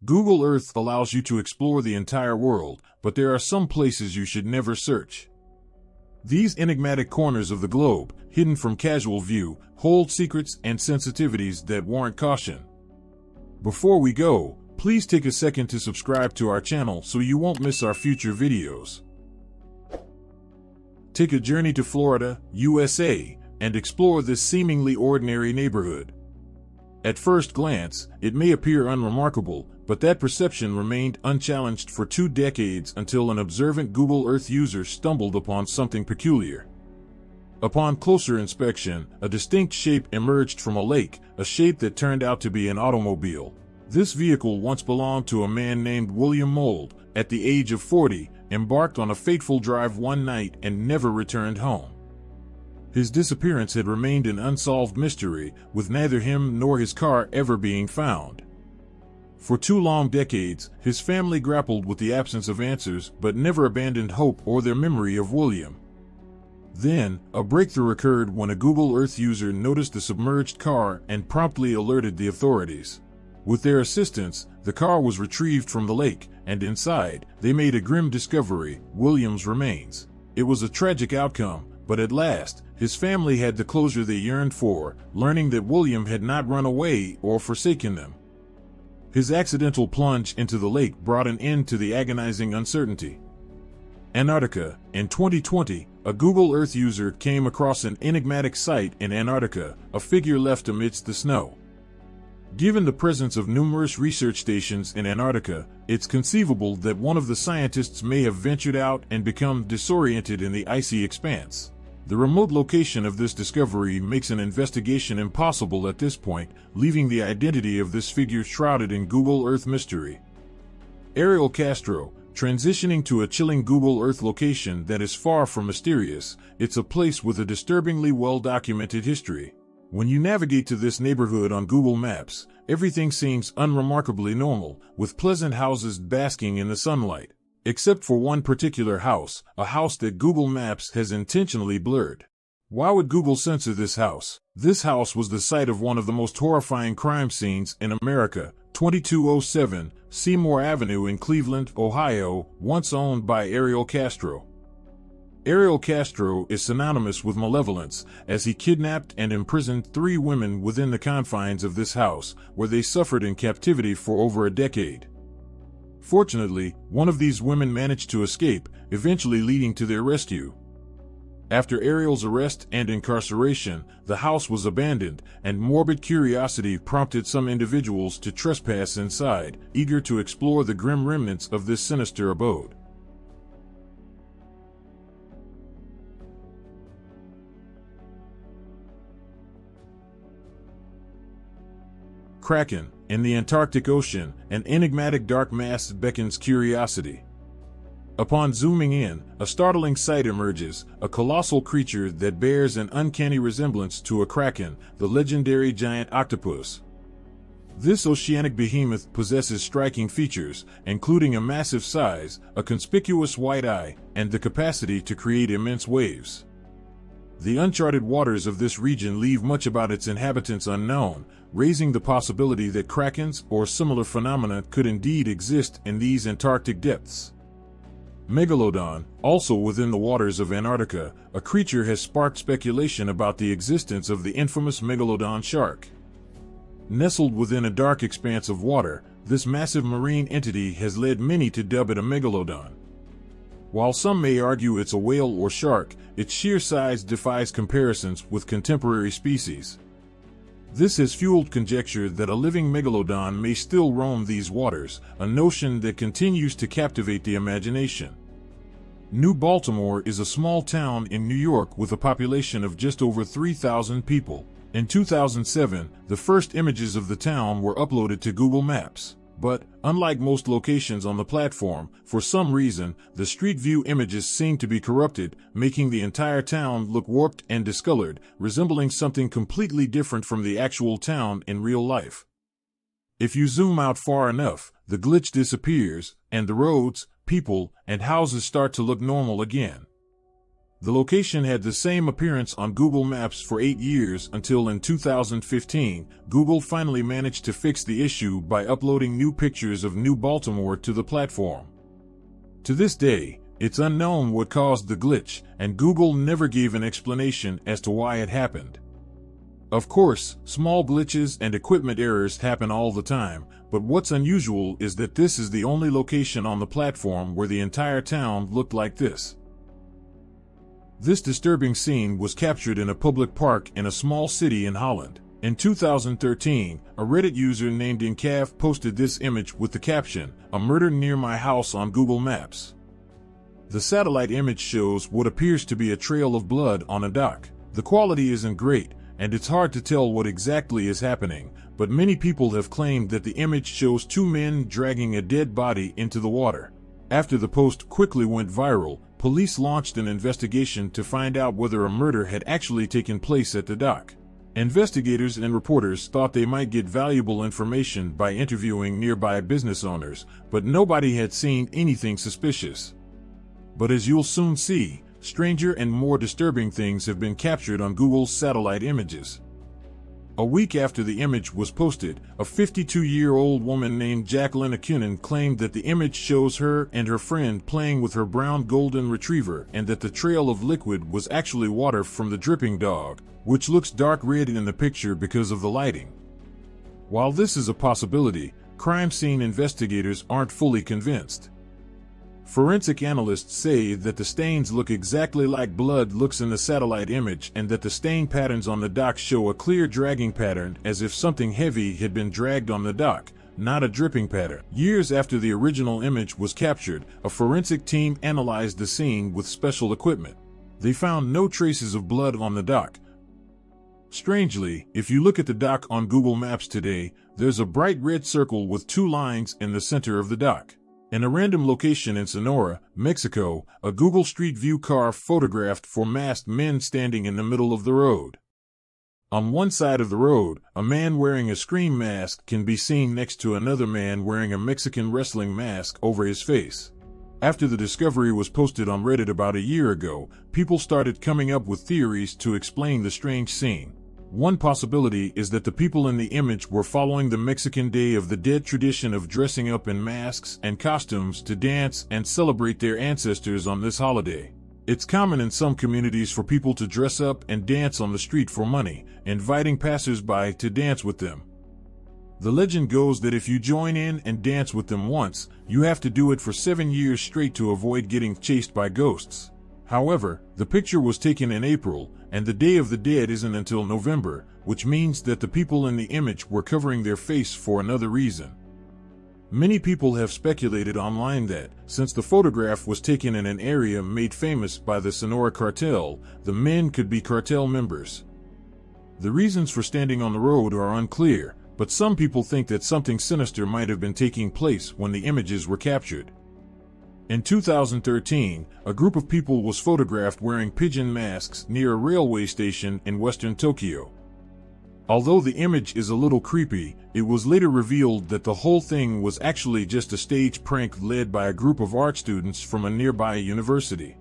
Google Earth allows you to explore the entire world, but there are some places you should never search. These enigmatic corners of the globe, hidden from casual view, hold secrets and sensitivities that warrant caution. Before we go, please take a second to subscribe to our channel so you won't miss our future videos. Take a journey to Florida, USA, and explore this seemingly ordinary neighborhood. At first glance, it may appear unremarkable, but that perception remained unchallenged for 2 decades until an observant Google Earth user stumbled upon something peculiar. Upon closer inspection, a distinct shape emerged from a lake, a shape that turned out to be an automobile. This vehicle once belonged to a man named William Mould. At the age of 40, embarked on a fateful drive one night and never returned home. His disappearance had remained an unsolved mystery, with neither him nor his car ever being found. For 2 long decades, his family grappled with the absence of answers but never abandoned hope or their memory of William. Then, a breakthrough occurred when a Google Earth user noticed the submerged car and promptly alerted the authorities. With their assistance, the car was retrieved from the lake, and inside, they made a grim discovery: William's remains. It was a tragic outcome, but at last, his family had the closure they yearned for, learning that William had not run away or forsaken them. His accidental plunge into the lake brought an end to the agonizing uncertainty. Antarctica. In 2020, a Google Earth user came across an enigmatic site in Antarctica, a figure left amidst the snow. Given the presence of numerous research stations in Antarctica, it's conceivable that one of the scientists may have ventured out and become disoriented in the icy expanse. The remote location of this discovery makes an investigation impossible at this point, leaving the identity of this figure shrouded in Google Earth mystery. Ariel Castro. Transitioning to a chilling Google Earth location that is far from mysterious, it's a place with a disturbingly well-documented history. When you navigate to this neighborhood on Google Maps, everything seems unremarkably normal, with pleasant houses basking in the sunlight. Except for one particular house, a house that Google Maps has intentionally blurred. Why would Google censor this house? This house was the site of one of the most horrifying crime scenes in America, 2207 Seymour Avenue in Cleveland, Ohio, once owned by Ariel Castro. Ariel Castro is synonymous with malevolence, as he kidnapped and imprisoned 3 women within the confines of this house, where they suffered in captivity for over a decade. Fortunately, one of these women managed to escape, eventually leading to their rescue. After Ariel's arrest and incarceration, the house was abandoned, and morbid curiosity prompted some individuals to trespass inside, eager to explore the grim remnants of this sinister abode. Kraken. In the Antarctic Ocean, an enigmatic dark mass beckons curiosity. Upon zooming in, a startling sight emerges, a colossal creature that bears an uncanny resemblance to a kraken, the legendary giant octopus. This oceanic behemoth possesses striking features, including a massive size, a conspicuous white eye, and the capacity to create immense waves. The uncharted waters of this region leave much about its inhabitants unknown, raising the possibility that krakens or similar phenomena could indeed exist in these Antarctic depths. Megalodon. Also within the waters of Antarctica, a creature has sparked speculation about the existence of the infamous megalodon shark. Nestled within a dark expanse of water, this massive marine entity has led many to dub it a megalodon. While some may argue it's a whale or shark, its sheer size defies comparisons with contemporary species. This has fueled conjecture that a living megalodon may still roam these waters, a notion that continues to captivate the imagination. New Baltimore is a small town in New York with a population of just over 3,000 people. In 2007, the first images of the town were uploaded to Google Maps. But, unlike most locations on the platform, for some reason, the Street View images seem to be corrupted, making the entire town look warped and discolored, resembling something completely different from the actual town in real life. If you zoom out far enough, the glitch disappears, and the roads, people, and houses start to look normal again. The location had the same appearance on Google Maps for 8 years until in 2015, Google finally managed to fix the issue by uploading new pictures of New Baltimore to the platform. To this day, it's unknown what caused the glitch, and Google never gave an explanation as to why it happened. Of course, small glitches and equipment errors happen all the time, but what's unusual is that this is the only location on the platform where the entire town looked like this. This disturbing scene was captured in a public park in a small city in Holland. In 2013, a Reddit user named Incav posted this image with the caption, "A murder near my house" on Google Maps. The satellite image shows what appears to be a trail of blood on a dock. The quality isn't great, and it's hard to tell what exactly is happening, but many people have claimed that the image shows two men dragging a dead body into the water. After the post quickly went viral, police launched an investigation to find out whether a murder had actually taken place at the dock. Investigators and reporters thought they might get valuable information by interviewing nearby business owners, but nobody had seen anything suspicious. But as you'll soon see, stranger and more disturbing things have been captured on Google's satellite images. A week after the image was posted, a 52-year-old woman named Jacqueline Akunin claimed that the image shows her and her friend playing with her brown golden retriever and that the trail of liquid was actually water from the dripping dog, which looks dark red in the picture because of the lighting. While this is a possibility, crime scene investigators aren't fully convinced. Forensic analysts say that the stains look exactly like blood looks in the satellite image and that the stain patterns on the dock show a clear dragging pattern as if something heavy had been dragged on the dock, not a dripping pattern. Years after the original image was captured, a forensic team analyzed the scene with special equipment. They found no traces of blood on the dock. Strangely, if you look at the dock on Google Maps today, there's a bright red circle with two lines in the center of the dock. In a random location in Sonora, Mexico, a Google Street View car photographed four masked men standing in the middle of the road. On one side of the road, a man wearing a scream mask can be seen next to another man wearing a Mexican wrestling mask over his face. After the discovery was posted on Reddit about a year ago, people started coming up with theories to explain the strange scene. One possibility is that the people in the image were following the Mexican Day of the Dead tradition of dressing up in masks and costumes to dance and celebrate their ancestors on this holiday. It's common in some communities for people to dress up and dance on the street for money, inviting passers-by to dance with them. The legend goes that if you join in and dance with them once, you have to do it for 7 years straight to avoid getting chased by ghosts. However, the picture was taken in April, and the Day of the Dead isn't until November, which means that the people in the image were covering their face for another reason. Many people have speculated online that, since the photograph was taken in an area made famous by the Sonora cartel, the men could be cartel members. The reasons for standing on the road are unclear, but some people think that something sinister might have been taking place when the images were captured. In 2013, a group of people was photographed wearing pigeon masks near a railway station in western Tokyo. Although the image is a little creepy, it was later revealed that the whole thing was actually just a stage prank led by a group of art students from a nearby university.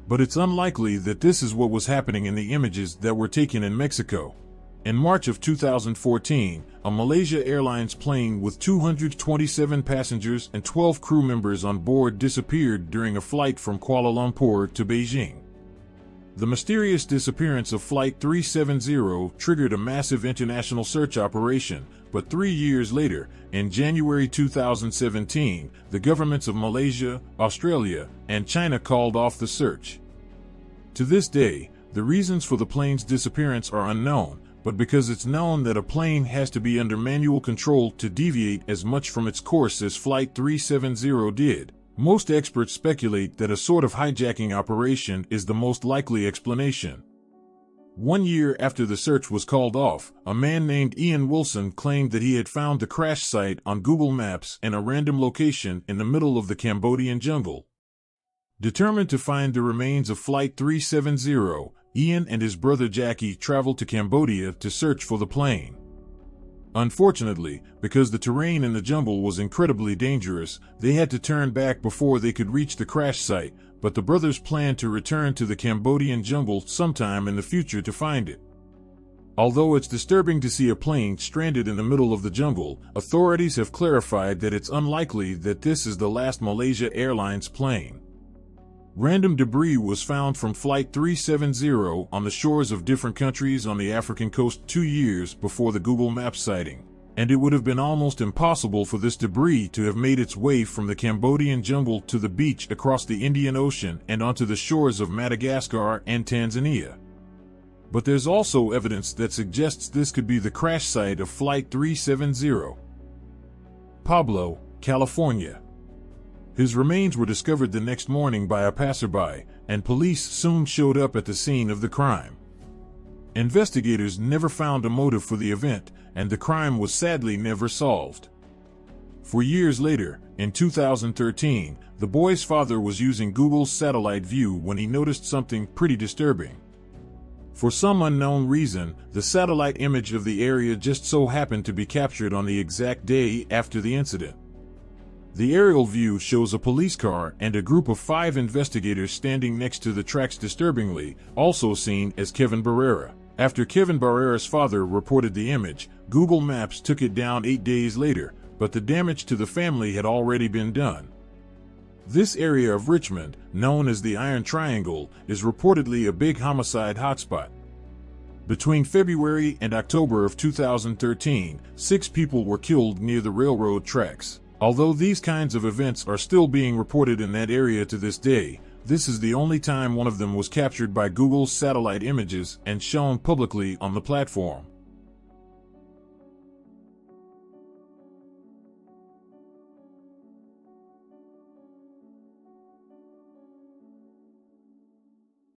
But it's unlikely that this is what was happening in the images that were taken in Mexico. In March of 2014, a Malaysia Airlines plane with 227 passengers and 12 crew members on board disappeared during a flight from Kuala Lumpur to Beijing. The mysterious disappearance of Flight 370 triggered a massive international search operation, but 3 years later, in January 2017, the governments of Malaysia, Australia, and China called off the search. To this day, the reasons for the plane's disappearance are unknown, but because it's known that a plane has to be under manual control to deviate as much from its course as Flight 370 did, most experts speculate that a sort of hijacking operation is the most likely explanation. 1 year after the search was called off, a man named Ian Wilson claimed that he had found the crash site on Google Maps in a random location in the middle of the Cambodian jungle. Determined to find the remains of Flight 370, Ian and his brother Jackie traveled to Cambodia to search for the plane. Unfortunately, because the terrain in the jungle was incredibly dangerous, they had to turn back before they could reach the crash site, but the brothers plan to return to the Cambodian jungle sometime in the future to find it. Although it's disturbing to see a plane stranded in the middle of the jungle, authorities have clarified that it's unlikely that this is the last Malaysia Airlines plane. Random debris was found from Flight 370 on the shores of different countries on the African coast 2 years before the Google Maps sighting, and it would have been almost impossible for this debris to have made its way from the Cambodian jungle to the beach across the Indian Ocean and onto the shores of Madagascar and Tanzania. But there's also evidence that suggests this could be the crash site of Flight 370. Pablo, California. His remains were discovered the next morning by a passerby, and police soon showed up at the scene of the crime. Investigators never found a motive for the event, and the crime was sadly never solved. For years later, in 2013, the boy's father was using Google's satellite view when he noticed something pretty disturbing. For some unknown reason, the satellite image of the area just so happened to be captured on the exact day after the incident. The aerial view shows a police car and a group of 5 investigators standing next to the tracks. Disturbingly, also seen as Kevin Barrera. After Kevin Barrera's father reported the image, Google Maps took it down 8 days later, but the damage to the family had already been done. This area of Richmond, known as the Iron Triangle, is reportedly a big homicide hotspot. Between February and October of 2013, 6 people were killed near the railroad tracks. Although these kinds of events are still being reported in that area to this day, this is the only time one of them was captured by Google's satellite images and shown publicly on the platform.